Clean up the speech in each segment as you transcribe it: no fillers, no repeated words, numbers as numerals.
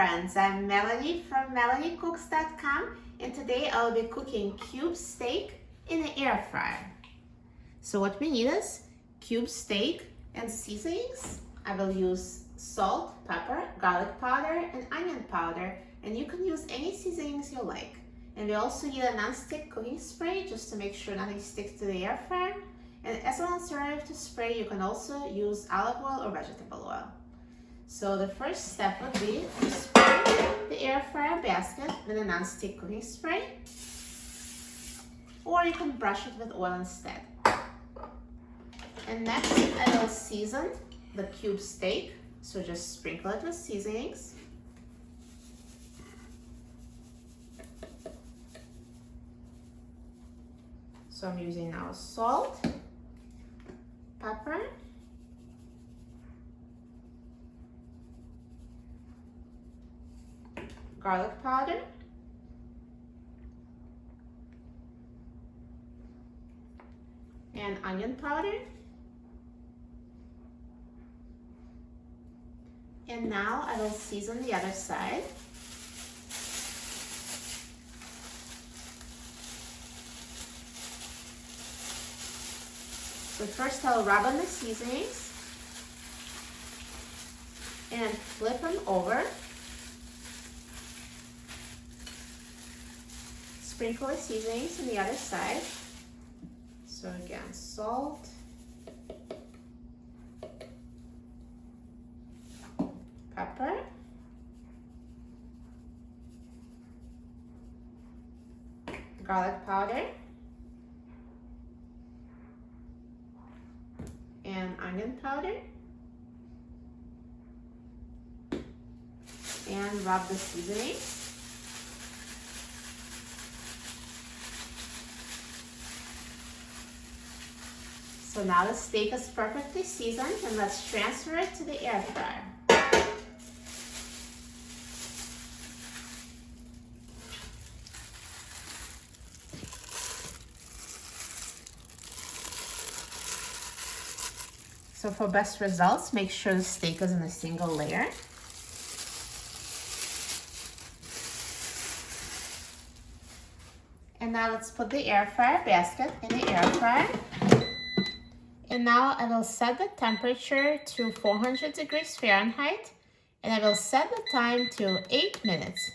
friends, I'm Melanie from MelanieCooks.com, and today I'll be cooking cube steak in the air fryer. So what we need is cube steak and seasonings. I will use salt, pepper, garlic powder, and onion powder, and you can use any seasonings you like. And we also need a non-stick cooking spray just to make sure nothing sticks to the air fryer. And as an alternative to spray, you can also use olive oil or vegetable oil. So the first step would be to spray the air fryer basket with a non-stick cooking spray, or you can brush it with oil instead. And next I will season the cube steak, so just sprinkle it with seasonings. So I'm using now salt, pepper, garlic powder, and onion powder. And now I will season the other side. So first I'll rub on the seasonings and flip them over. Sprinkle the seasonings on the other side. So again, salt, pepper, garlic powder, and onion powder, and rub the seasonings. So now the steak is perfectly seasoned, and let's transfer it to the air fryer. So for best results, make sure the steak is in a single layer. And now let's put the air fryer basket in the air fryer. And now I will set the temperature to 400 degrees Fahrenheit, and I will set the time to 8 minutes.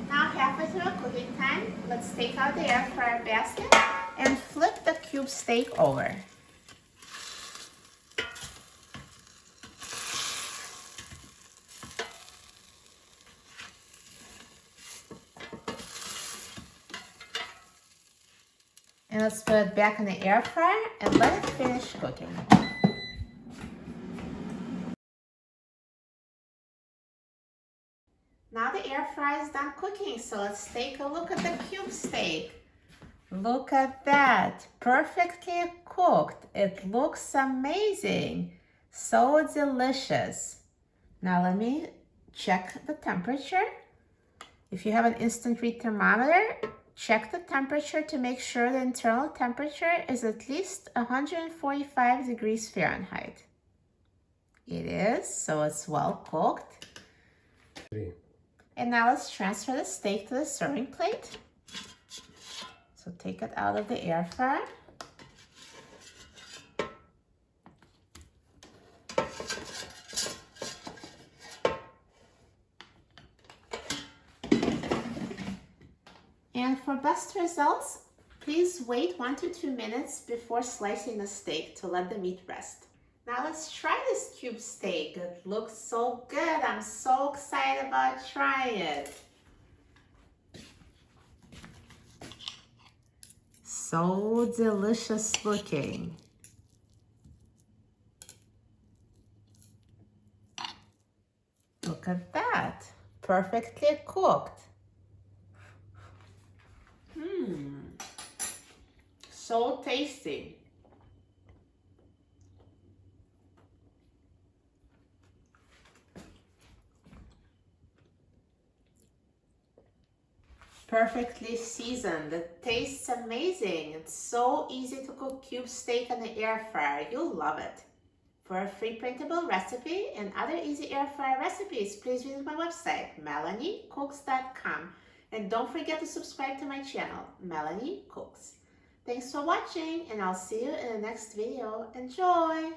Now halfway through the cooking time, let's take out the air fryer basket and flip the cube steak over. And let's put it back in the air fryer and let it finish cooking. Now the air fryer is done cooking, so let's take a look at the cube steak. Look at that, perfectly cooked. It looks amazing, so delicious. Now let me check the temperature. If you have an instant read thermometer, check the temperature to make sure the internal temperature is at least 145 degrees Fahrenheit. It is, so it's well cooked. And now let's transfer the steak to the serving plate. So take it out of the air fryer. And for best results, please wait 1 to 2 minutes before slicing the steak to let the meat rest. Now let's try this cube steak. It looks so good. I'm so excited about trying it. So delicious looking. Look at that. Perfectly cooked. So tasty. Perfectly seasoned. It tastes amazing. It's so easy to cook cube steak in the air fryer. You'll love it. For a free printable recipe and other easy air fryer recipes, please visit my website, melaniecooks.com. And don't forget to subscribe to my channel, Melanie Cooks. Thanks for watching, and I'll see you in the next video. Enjoy!